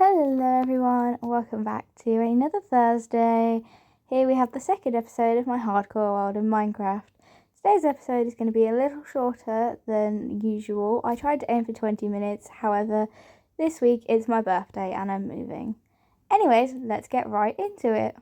Hello everyone, welcome back to another Thursday. Here we have the second episode of my hardcore world in Minecraft. Today's episode is going to be a little shorter than usual. I tried to aim for 20 minutes, however, this week it's my birthday and I'm moving. Anyways, let's get right into it.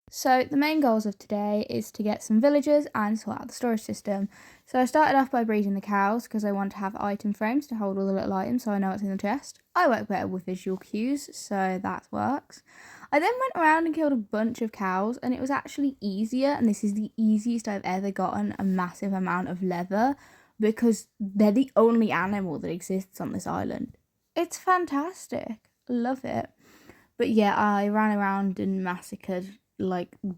So the main goals of today is to get some villagers and sort out the storage system. So I started off by breeding the cows because I want to have item frames to hold all the little items so I know what's in the chest. I work better with visual cues, so that works. I then went around and killed a bunch of cows and it was actually easier, and this is the easiest I've ever gotten a massive amount of leather because they're the only animal that exists on this island. It's fantastic. Love it. But yeah, I ran around and massacred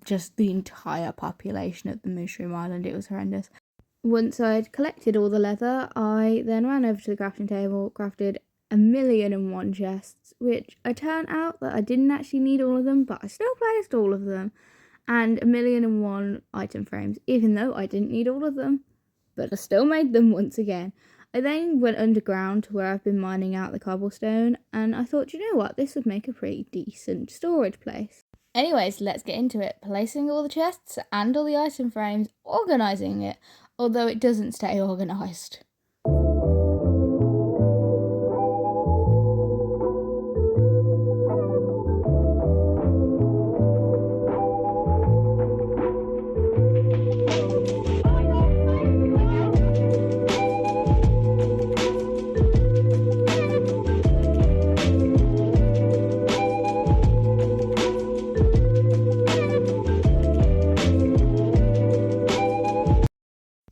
just the entire population of the Mushroom Island. It was horrendous. Once I'd collected all the leather, I then ran over to the crafting table, crafted 1,000,001 chests, which I turned out that I didn't actually need all of them, but I still placed all of them, and 1,000,001 item frames, even though I didn't need all of them, but I still made them once again. I then went underground to where I've been mining out the cobblestone, and I thought, you know what, this would make a pretty decent storage place. Anyways, let's get into it. Placing all the chests and all the item frames, organising it, although it doesn't stay organised.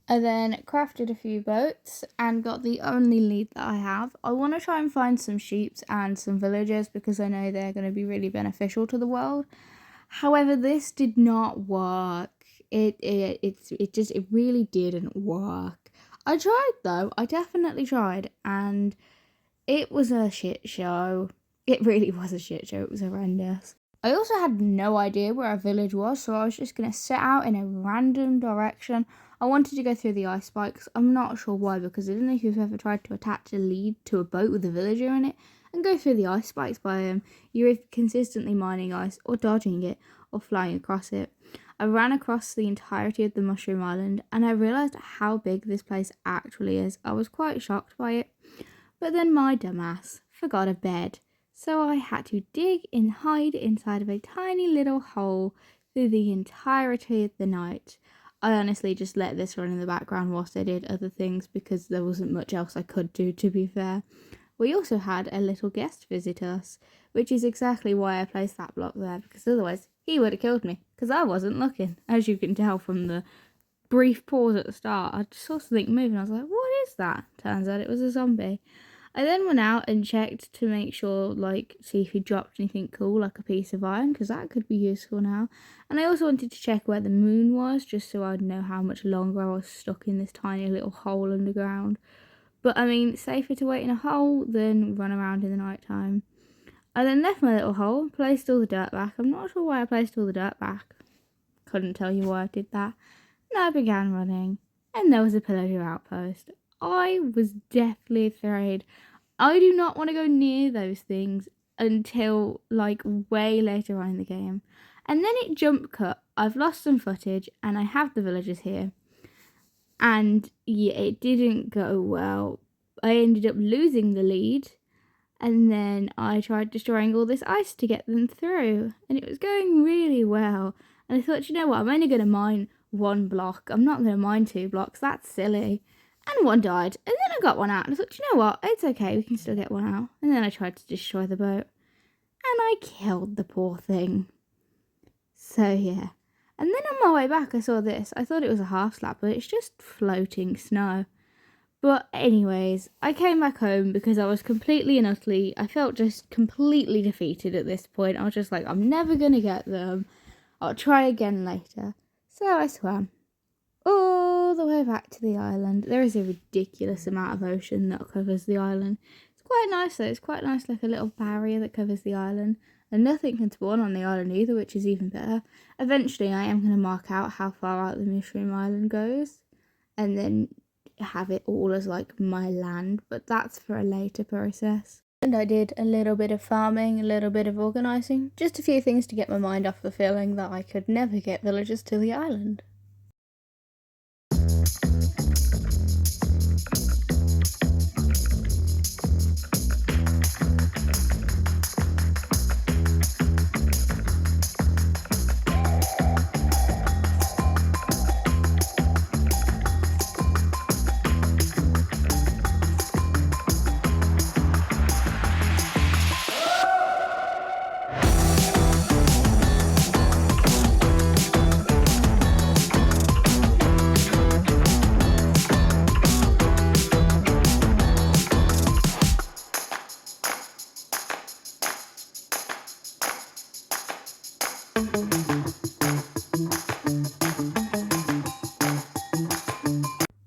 I then crafted a few boats and got the only lead that I have. I want to try and find some sheep and some villagers because I know they're going to be really beneficial to the world. However, this did not work. It really didn't work. I tried though. I definitely tried, and it was a shit show. It really was a shit show. It was horrendous. I also had no idea where a village was, so I was just going to set out in a random direction. I wanted to go through the ice spikes. I'm not sure why, because I don't know if you've ever tried to attach a lead to a boat with a villager in it and go through the ice spikes by you're consistently mining ice or dodging it or flying across it. I ran across the entirety of the Mushroom Island and I realised how big this place actually is. I was quite shocked by it. But then my dumbass forgot a bed. So I had to dig and hide inside of a tiny little hole through the entirety of the night. I honestly just let this run in the background whilst I did other things because there wasn't much else I could do, to be fair. We also had a little guest visit us, which is exactly why I placed that block there, because otherwise he would have killed me, because I wasn't looking. As you can tell from the brief pause at the start, I just saw something move and I was like, what is that? Turns out it was a zombie. I then went out and checked to make sure, see if he dropped anything cool, like a piece of iron, because that could be useful now. And I also wanted to check where the moon was, just so I'd know how much longer I was stuck in this tiny little hole underground. But, I mean, safer to wait in a hole than run around in the night time. I then left my little hole, placed all the dirt back. I'm not sure why I placed all the dirt back. Couldn't tell you why I did that. And I began running, and there was a pillager outpost. I was deathly afraid. I do not want to go near those things until way later on in the game. And then it jump cut. I've lost some footage and I have the villagers here. And yeah, it didn't go well. I ended up losing the lead. And then I tried destroying all this ice to get them through. And it was going really well. And I thought, you know what, I'm only going to mine one block. I'm not going to mine 2 blocks. That's silly. And one died. And then I got one out. And I thought, you know what, it's okay. We can still get one out. And then I tried to destroy the boat. And I killed the poor thing. So, yeah. And then on my way back, I saw this. I thought it was a half slab, but it's just floating snow. But anyways, I came back home because I was completely and utterly, I felt just completely defeated at this point. I was just like, I'm never going to get them. I'll try again later. So I swam all the way back to the island. There is a ridiculous amount of ocean that covers the island. It's quite nice though. It's quite nice, like a little barrier that covers the island. And nothing can spawn on the island either, which is even better. Eventually, I am going to mark out how far out the Mushroom Island goes. And then have it all as my land, but that's for a later process. And I did a little bit of farming, a little bit of organising, just a few things to get my mind off the feeling that I could never get villagers to the island.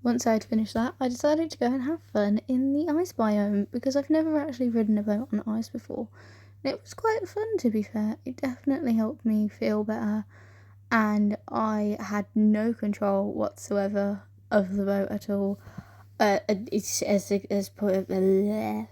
Once I'd finished that, I decided to go and have fun in the ice biome because I've never actually ridden a boat on ice before. And it was quite fun, to be fair. It definitely helped me feel better, and I had no control whatsoever of the boat at all. It's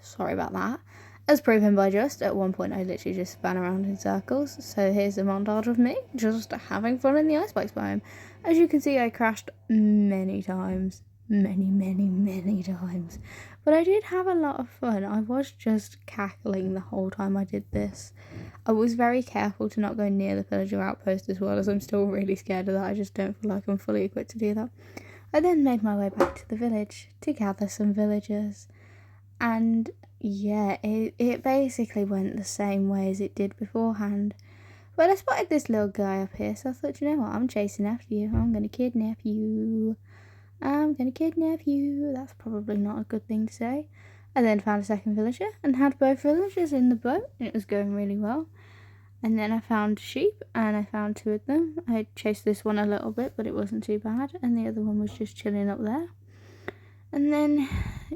sorry about that. As proven by Just, at one point I literally just span around in circles. So here's a montage of me just having fun in the ice bikes biome. As you can see, I crashed many times. Many times. But I did have a lot of fun. I was just cackling the whole time I did this. I was very careful to not go near the villager outpost as well, as I'm still really scared of that. I just don't feel like I'm fully equipped to do that. I then made my way back to the village to gather some villagers. And yeah, it basically went the same way as it did beforehand. But I spotted this little guy up here, so I thought, you know what, I'm chasing after you. I'm going to kidnap you. That's probably not a good thing to say. I then found a second villager and had both villagers in the boat, and it was going really well. And then I found sheep, and I found 2 of them. I chased this one a little bit, but it wasn't too bad, and the other one was just chilling up there. And then,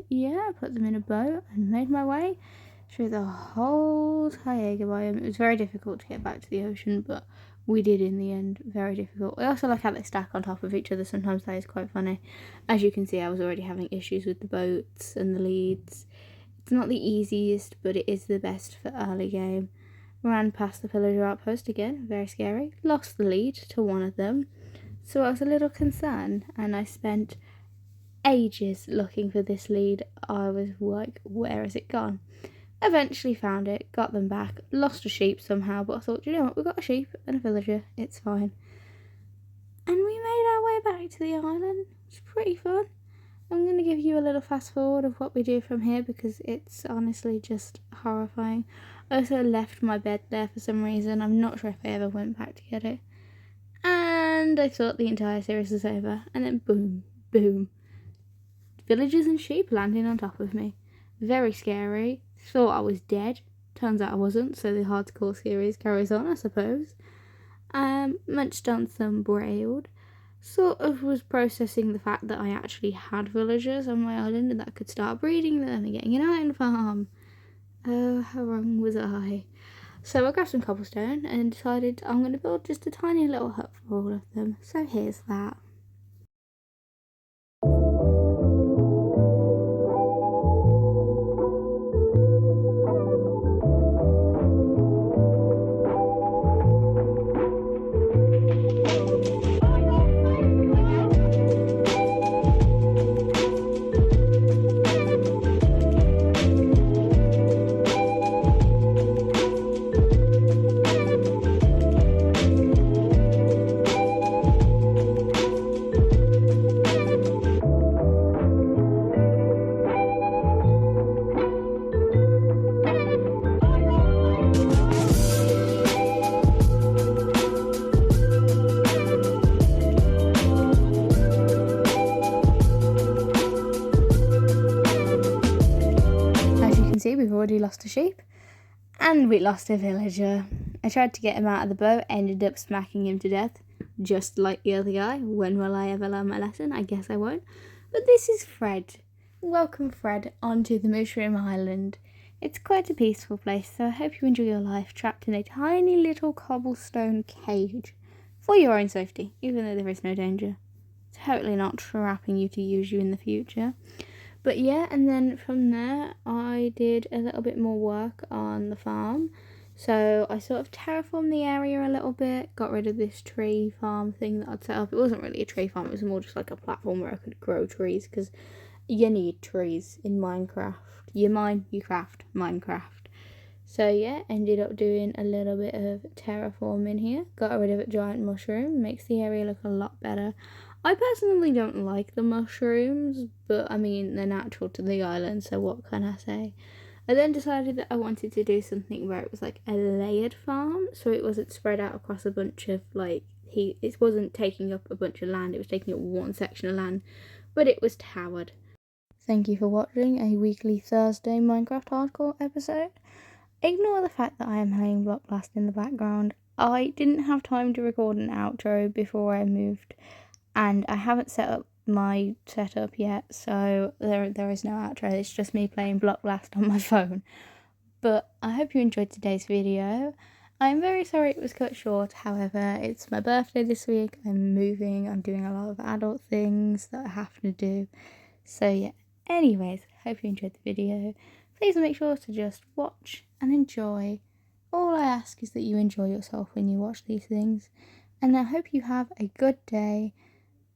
yeah, I put them in a boat and made my way through the whole Taiga biome. It was very difficult to get back to the ocean, but we did in the end. Very difficult. I also like how they stack on top of each other. Sometimes that is quite funny. As you can see, I was already having issues with the boats and the leads. It's not the easiest, but it is the best for early game. Ran past the villager outpost again, very scary. Lost the lead to one of them, so I was a little concerned, and I spent ages looking for this lead. I was like, where has it gone? Eventually found it, got them back, lost a sheep somehow, but I thought, you know what, we've got a sheep and a villager, it's fine. And we made our way back to the island. It's pretty fun. I'm going to give you a little fast forward of what we do from here because it's honestly just horrifying. I also left my bed there for some reason. I'm not sure if I ever went back to get it. And I thought the entire series was over. And then boom. Villagers and sheep landing on top of me. Very scary. Thought I was dead. Turns out I wasn't, so the hardcore series carries on, I suppose. Munched on some brailed. Sort of was processing the fact that I actually had villagers on my island and that I could start breeding them and getting an iron farm. Oh, how wrong was I? So I grabbed some cobblestone and decided I'm going to build just a tiny little hut for all of them. So here's that. See, we've already lost a sheep and we lost a villager. I tried to get him out of the boat, ended up smacking him to death, just like the other guy. When will I ever learn my lesson? I guess I won't. But this is Fred. Welcome, Fred, onto the Mushroom Island. It's quite a peaceful place, so I hope you enjoy your life trapped in a tiny little cobblestone cage for your own safety, even though there is no danger. Totally not trapping you to use you in the future. But yeah, and then from there I did a little bit more work on the farm. So I sort of terraformed the area a little bit, got rid of this tree farm thing that I'd set up. It wasn't really a tree farm, it was more just like a platform where I could grow trees, because you need trees in Minecraft. You mine, you craft, Minecraft. So yeah, ended up doing a little bit of terraforming here. Got rid of a giant mushroom, makes the area look a lot better. I personally don't like the mushrooms, but I mean, they're natural to the island, so what can I say? I then decided that I wanted to do something where it was like a layered farm, so it wasn't spread out across a bunch of it wasn't taking up a bunch of land, it was taking up one section of land, but it was towered. Thank you for watching a weekly Thursday Minecraft Hardcore episode. Ignore the fact that I am playing Block Blast in the background. I didn't have time to record an outro before I moved, and I haven't set up my setup yet, so there is no outro. It's just me playing Block Blast on my phone. But I hope you enjoyed today's video. I'm very sorry it was cut short, however, it's my birthday this week, I'm moving, I'm doing a lot of adult things that I have to do. So yeah, anyways, hope you enjoyed the video. Please make sure to just watch and enjoy. All I ask is that you enjoy yourself when you watch these things. And I hope you have a good day.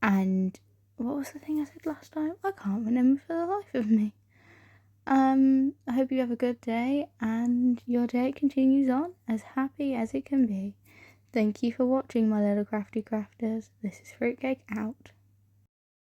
And what was the thing I said last time? I can't remember for the life of me. I hope you have a good day and your day continues on as happy as it can be. Thank you for watching, my little crafty crafters. This is Fruitcake out.